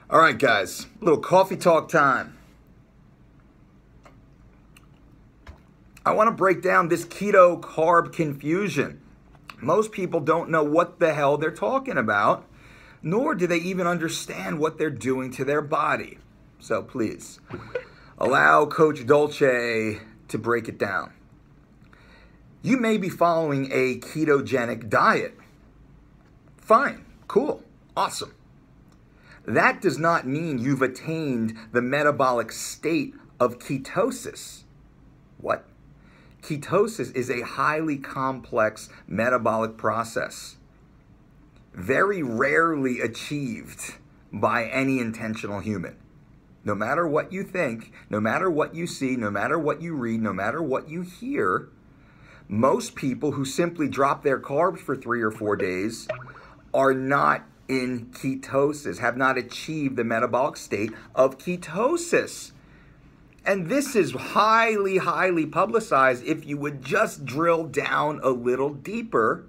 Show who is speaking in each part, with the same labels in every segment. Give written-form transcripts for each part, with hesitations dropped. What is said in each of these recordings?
Speaker 1: All right, guys, a little coffee talk time. I want to break down this keto carb confusion. Most people don't know what the hell they're talking about, nor do they even understand what they're doing to their body. So please, allow Coach Dolce to break it down. You may be following a ketogenic diet. Fine, cool, awesome. That does not mean you've attained the metabolic state of ketosis. What? Ketosis is a highly complex metabolic process, very rarely achieved by any intentional human. No matter what you think, no matter what you see, no matter what you read, no matter what you hear, most people who simply drop their carbs for 3 or 4 days are not in ketosis, have not achieved the metabolic state of ketosis. And this is highly, highly publicized. If you would just drill down a little deeper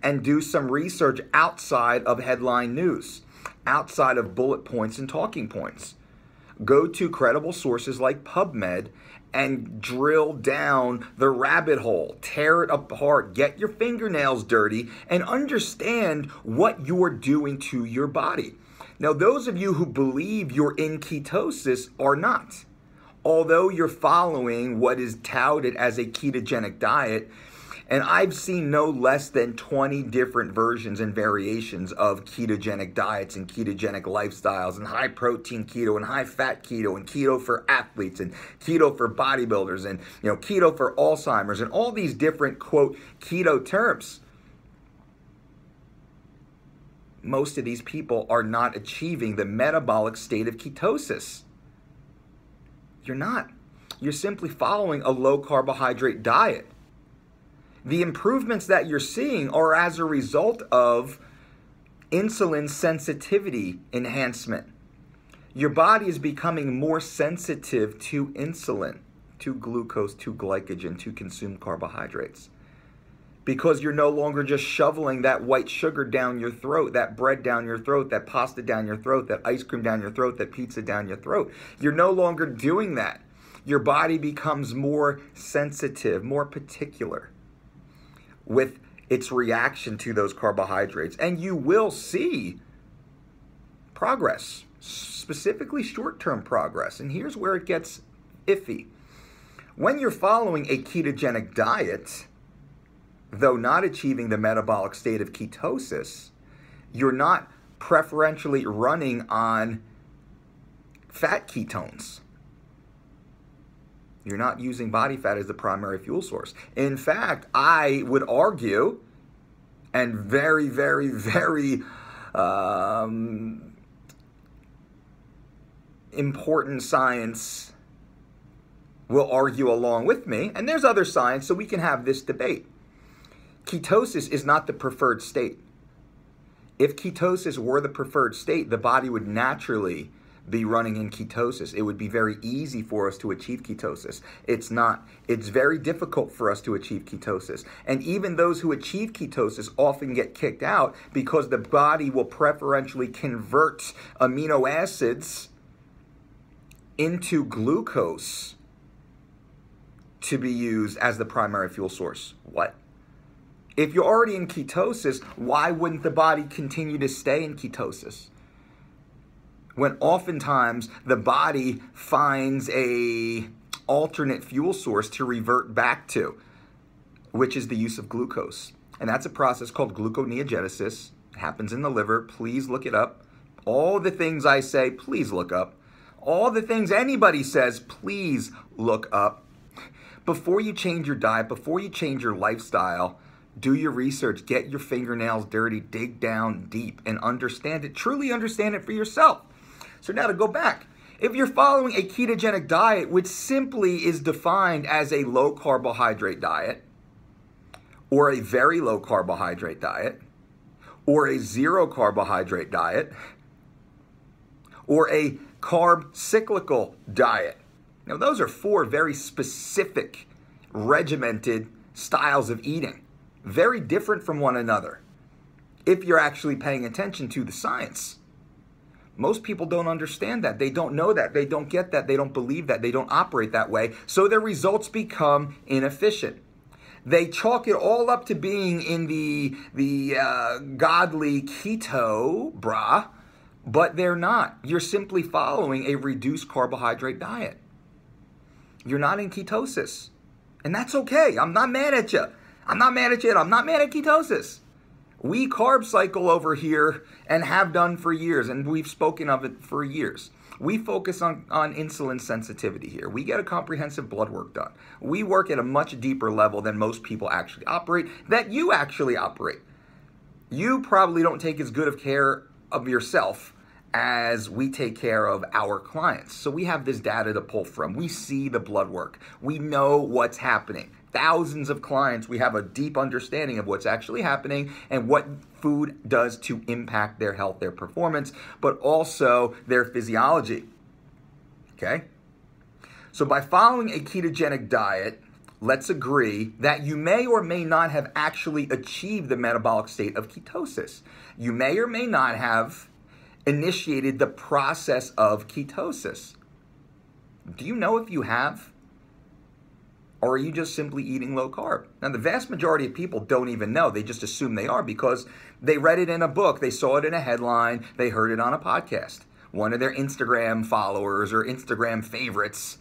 Speaker 1: and do some research outside of headline news, outside of bullet points and talking points. Go to credible sources like PubMed and drill down the rabbit hole, tear it apart, get your fingernails dirty, and understand what you're doing to your body. Now, those of you who believe you're in ketosis are not. Although you're following what is touted as a ketogenic diet, and I've seen no less than 20 different versions and variations of ketogenic diets and ketogenic lifestyles and high protein keto and high fat keto and keto for athletes and keto for bodybuilders and keto for Alzheimer's and all these different quote keto terms. Most of these people are not achieving the metabolic state of ketosis. You're not. You're simply following a low carbohydrate diet. The improvements that you're seeing are as a result of insulin sensitivity enhancement. Your body is becoming more sensitive to insulin, to glucose, to glycogen, to consumed carbohydrates. Because you're no longer just shoveling that white sugar down your throat, that bread down your throat, that pasta down your throat, that ice cream down your throat, that pizza down your throat. You're no longer doing that. Your body becomes more sensitive, more particular with its reaction to those carbohydrates. And you will see progress, specifically short-term progress. And here's where it gets iffy. When you're following a ketogenic diet, though not achieving the metabolic state of ketosis, you're not preferentially running on fat ketones. You're not using body fat as the primary fuel source. In fact, I would argue, and very, very, very important science will argue along with me, and there's other science, so we can have this debate. Ketosis is not the preferred state. If ketosis were the preferred state, the body would naturally be running in ketosis. It would be very easy for us to achieve ketosis. It's not. It's very difficult for us to achieve ketosis. And even those who achieve ketosis often get kicked out because the body will preferentially convert amino acids into glucose to be used as the primary fuel source. What? If you're already in ketosis, why wouldn't the body continue to stay in ketosis? When oftentimes the body finds a alternate fuel source to revert back to, which is the use of glucose. And that's a process called gluconeogenesis. It happens in the liver. Please look it up. All the things I say, please look up. All the things anybody says, please look up. Before you change your diet, before you change your lifestyle, do your research, get your fingernails dirty, dig down deep, and understand it. Truly understand it for yourself. So now to go back, if you're following a ketogenic diet, which simply is defined as a low carbohydrate diet, or a very low carbohydrate diet, or a zero carbohydrate diet, or a carb cyclical diet. Now those are 4 very specific, regimented styles of eating, very different from one another, if you're actually paying attention to the science. Most people don't understand that. They don't know that. They don't get that. They don't believe that. They don't operate that way. So their results become inefficient. They chalk it all up to being in the godly keto, brah, but they're not. You're simply following a reduced carbohydrate diet. You're not in ketosis. And that's okay. I'm not mad at you. I'm not mad at you. I'm not mad at ketosis. We carb cycle over here and have done for years, and we've spoken of it for years. We focus on insulin sensitivity here. We get a comprehensive blood work done. We work at a much deeper level than most people actually operate, that you actually operate. You probably don't take as good of care of yourself as we take care of our clients. So we have this data to pull from. We see the blood work. We know what's happening. Thousands of clients, we have a deep understanding of what's actually happening and what food does to impact their health, their performance, but also their physiology. Okay? So by following a ketogenic diet, let's agree that you may or may not have actually achieved the metabolic state of ketosis. You may or may not have initiated the process of ketosis. Do you know if you have? Or are you just simply eating low carb? Now, the vast majority of people don't even know. They just assume they are because they read it in a book, they saw it in a headline, they heard it on a podcast. One of their Instagram followers or Instagram favorites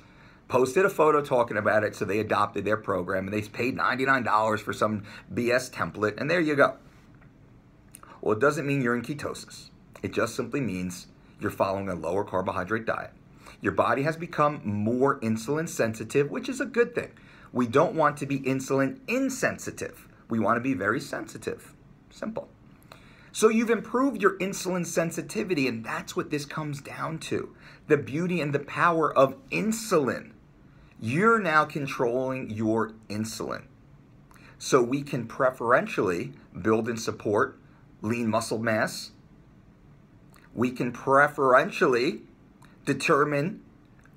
Speaker 1: posted a photo talking about it, so they adopted their program, and they paid $99 for some BS template, and there you go. Well, it doesn't mean you're in ketosis. It just simply means you're following a lower carbohydrate diet. Your body has become more insulin sensitive, which is a good thing. We don't want to be insulin insensitive. We want to be very sensitive. Simple. So you've improved your insulin sensitivity, and that's what this comes down to. The beauty and the power of insulin. You're now controlling your insulin. So we can preferentially build and support lean muscle mass. We can preferentially determine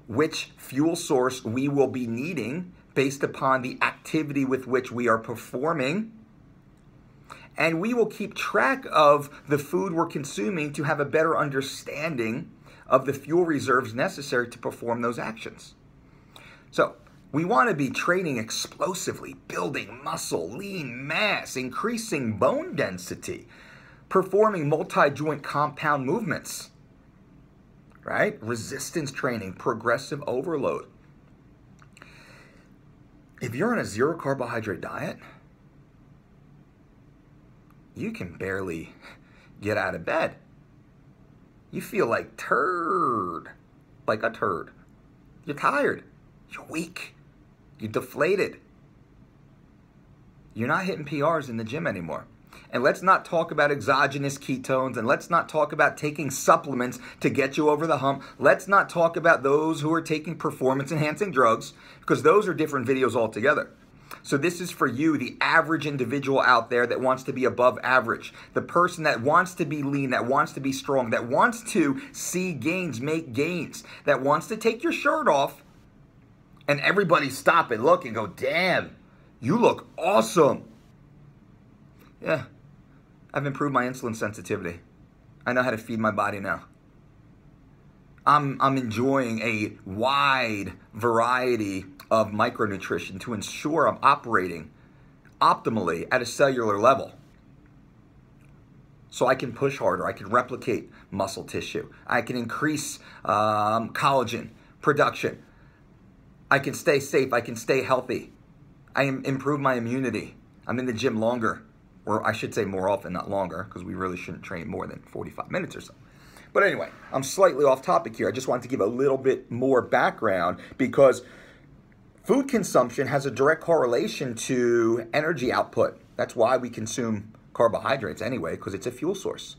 Speaker 1: which fuel source we will be needing based upon the activity with which we are performing. And we will keep track of the food we're consuming to have a better understanding of the fuel reserves necessary to perform those actions. So we want to be training explosively, building muscle, lean mass, increasing bone density, performing multi-joint compound movements, right? Resistance training, progressive overload. If you're on a zero carbohydrate diet, you can barely get out of bed. You feel like a turd. You're tired. You're weak. You're deflated. You're not hitting PRs in the gym anymore. And let's not talk about exogenous ketones, and let's not talk about taking supplements to get you over the hump. Let's not talk about those who are taking performance-enhancing drugs, because those are different videos altogether. So this is for you, the average individual out there that wants to be above average, the person that wants to be lean, that wants to be strong, that wants to see gains, make gains, that wants to take your shirt off, and everybody stop and look and go, damn, you look awesome. Yeah, I've improved my insulin sensitivity. I know how to feed my body now. I'm enjoying a wide variety of micronutrition to ensure I'm operating optimally at a cellular level. So I can push harder, I can replicate muscle tissue, I can increase collagen production, I can stay safe, I can stay healthy, I improve my immunity, I'm in the gym longer, or I should say more often, not longer, because we really shouldn't train more than 45 minutes or so. But anyway, I'm slightly off topic here. I just wanted to give a little bit more background because food consumption has a direct correlation to energy output. That's why we consume carbohydrates anyway, because it's a fuel source.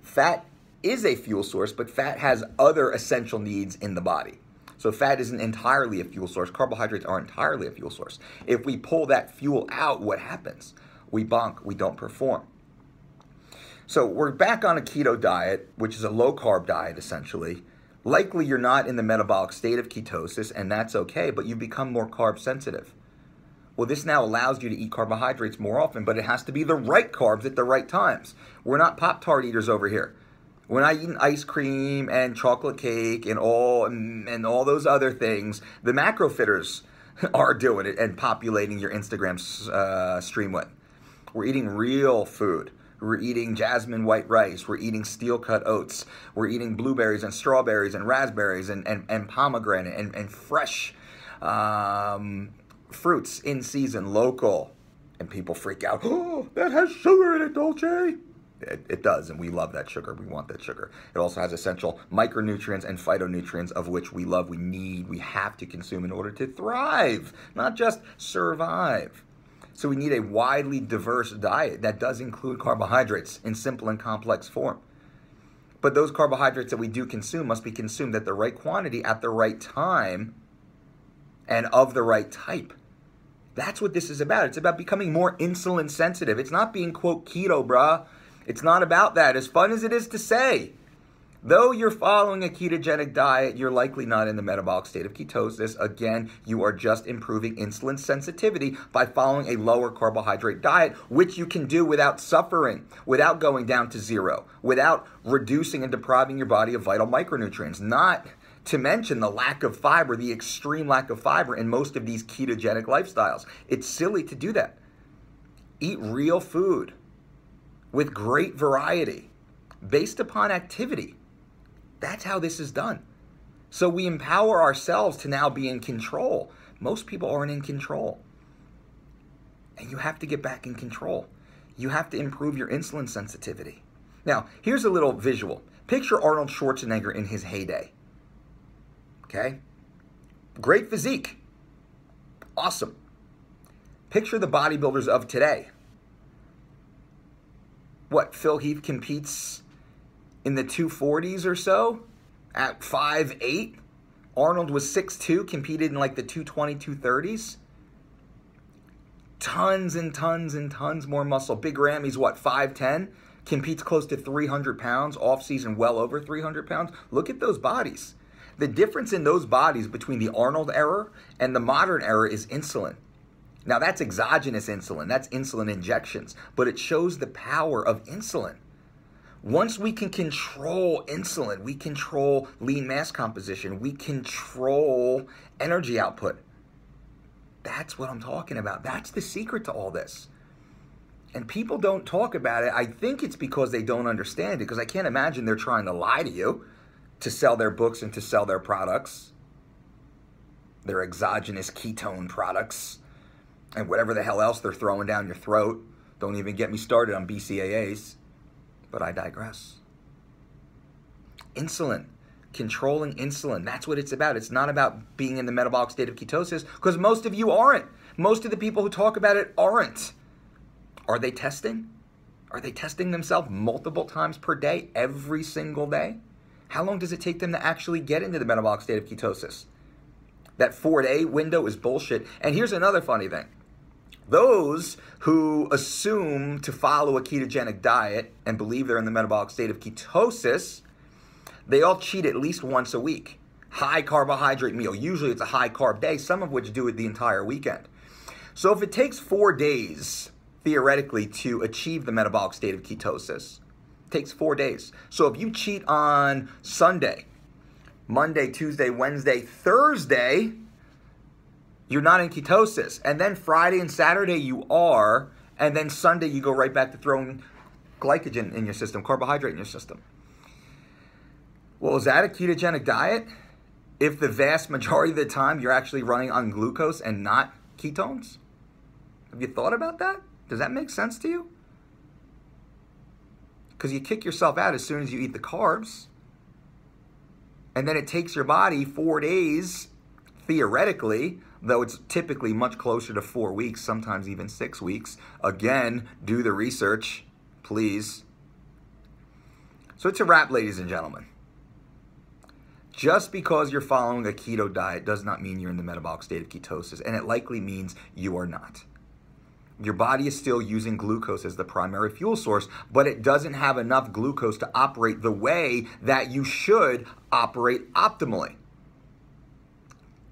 Speaker 1: Fat is a fuel source, but fat has other essential needs in the body. So fat isn't entirely a fuel source. Carbohydrates are entirely a fuel source. If we pull that fuel out, what happens? We bonk, we don't perform. So we're back on a keto diet, which is a low-carb diet, essentially. Likely you're not in the metabolic state of ketosis, and that's okay, but you become more carb-sensitive. Well, this now allows you to eat carbohydrates more often, but it has to be the right carbs at the right times. We're not Pop-Tart eaters over here. When I eat ice cream and chocolate cake and all those other things, the macro fitters are doing it and populating your Instagram stream with. We're eating real food. We're eating jasmine white rice. We're eating steel-cut oats. We're eating blueberries and strawberries and raspberries and pomegranate and fresh fruits in season, local. And people freak out, oh, that has sugar in it, Dolce. It does, and we love that sugar. We want that sugar. It also has essential micronutrients and phytonutrients of which we love, we need, we have to consume in order to thrive, not just survive. So we need a widely diverse diet that does include carbohydrates in simple and complex form. But those carbohydrates that we do consume must be consumed at the right quantity, at the right time, and of the right type. That's what this is about. It's about becoming more insulin sensitive. It's not being, quote, keto, brah. It's not about that, as fun as it is to say. Though you're following a ketogenic diet, you're likely not in the metabolic state of ketosis. Again, you are just improving insulin sensitivity by following a lower carbohydrate diet, which you can do without suffering, without going down to zero, without reducing and depriving your body of vital micronutrients. Not to mention the lack of fiber, the extreme lack of fiber in most of these ketogenic lifestyles. It's silly to do that. Eat real food with great variety, based upon activity. That's how this is done. So we empower ourselves to now be in control. Most people aren't in control. And you have to get back in control. You have to improve your insulin sensitivity. Now, here's a little visual. Picture Arnold Schwarzenegger in his heyday. Okay? Great physique. Awesome. Picture the bodybuilders of today. What, Phil Heath competes in the 240s or so at 5'8"? Arnold was 6'2", competed in like the 220, 230s. Tons and tons and tons more muscle. Big Ramy's what, 5'10"? Competes close to 300 pounds, off-season well over 300 pounds. Look at those bodies. The difference in those bodies between the Arnold era and the modern era is insulin. Now, that's exogenous insulin. That's insulin injections. But it shows the power of insulin. Once we can control insulin, we control lean mass composition. We control energy output. That's what I'm talking about. That's the secret to all this. And people don't talk about it. I think it's because they don't understand it, because I can't imagine they're trying to lie to you to sell their books and to sell their products, their exogenous ketone products, and whatever the hell else they're throwing down your throat. Don't even get me started on BCAAs. But I digress. Insulin. Controlling insulin. That's what it's about. It's not about being in the metabolic state of ketosis, because most of you aren't. Most of the people who talk about it aren't. Are they testing? Are they testing themselves multiple times per day, every single day? How long does it take them to actually get into the metabolic state of ketosis? That 4-day window is bullshit. And here's another funny thing. Those who assume to follow a ketogenic diet and believe they're in the metabolic state of ketosis, they all cheat at least once a week. High carbohydrate meal. Usually it's a high carb day, some of which do it the entire weekend. So if it takes 4 days, theoretically, to achieve the metabolic state of ketosis, it takes 4 days. So if you cheat on Sunday, Monday, Tuesday, Wednesday, Thursday, you're not in ketosis. And then Friday and Saturday you are, and then Sunday you go right back to throwing glycogen in your system, carbohydrate in your system. Well, is that a ketogenic diet? If the vast majority of the time you're actually running on glucose and not ketones? Have you thought about that? Does that make sense to you? Because you kick yourself out as soon as you eat the carbs. And then it takes your body 4 days, theoretically, though it's typically much closer to 4 weeks, sometimes even 6 weeks. Again, do the research, please. So it's a wrap, ladies and gentlemen. Just because you're following a keto diet does not mean you're in the metabolic state of ketosis, and it likely means you are not. Your body is still using glucose as the primary fuel source, but it doesn't have enough glucose to operate the way that you should operate optimally.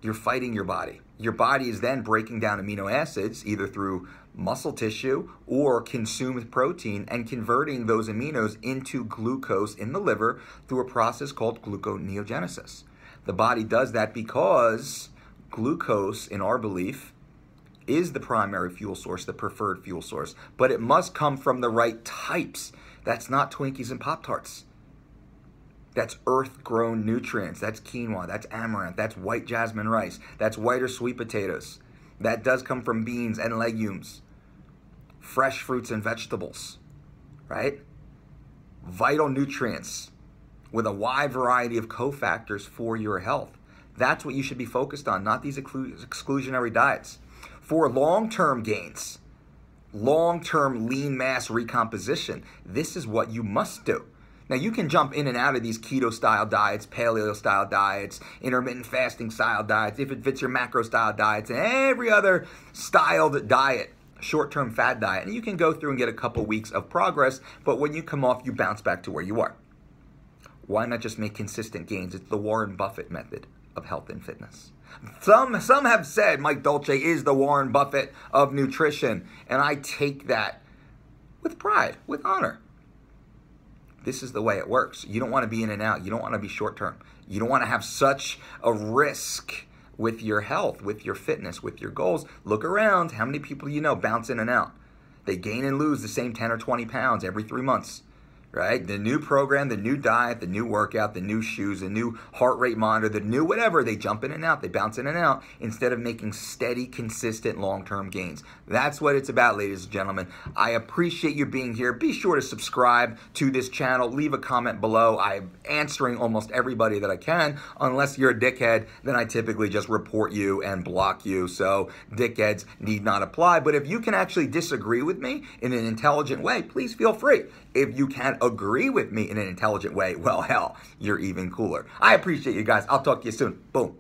Speaker 1: You're fighting your body. Your body is then breaking down amino acids, either through muscle tissue or consumed protein and converting those aminos into glucose in the liver through a process called gluconeogenesis. The body does that because glucose, in our belief, is the primary fuel source, the preferred fuel source, but it must come from the right types. That's not Twinkies and Pop-Tarts. That's earth-grown nutrients. That's quinoa, that's amaranth, that's white jasmine rice, that's white or sweet potatoes. That does come from beans and legumes, fresh fruits and vegetables, right? Vital nutrients with a wide variety of cofactors for your health. That's what you should be focused on, not these exclusionary diets. For long-term gains, long-term lean mass recomposition, this is what you must do. Now, you can jump in and out of these keto-style diets, paleo-style diets, intermittent fasting-style diets, if it fits your macro-style diets, and every other styled diet, short-term fad diet. And you can go through and get a couple weeks of progress, but when you come off, you bounce back to where you are. Why not just make consistent gains? It's the Warren Buffett method of health and fitness. Some have said Mike Dolce is the Warren Buffett of nutrition, and I take that with pride, with honor. This is the way it works. You don't want to be in and out. You don't want to be short term. You don't want to have such a risk with your health, with your fitness, with your goals. Look around. How many people you know bounce in and out? They gain and lose the same 10 or 20 pounds every 3 months. Right? The new program, the new diet, the new workout, the new shoes, the new heart rate monitor, the new whatever, they jump in and out, they bounce in and out instead of making steady, consistent, long-term gains. That's what it's about, ladies and gentlemen. I appreciate you being here. Be sure to subscribe to this channel. Leave a comment below. I'm answering almost everybody that I can. Unless you're a dickhead, then I typically just report you and block you. So dickheads need not apply. But if you can actually disagree with me in an intelligent way, please feel free. If you can agree with me in an intelligent way, well, hell, you're even cooler. I appreciate you guys. I'll talk to you soon. Boom.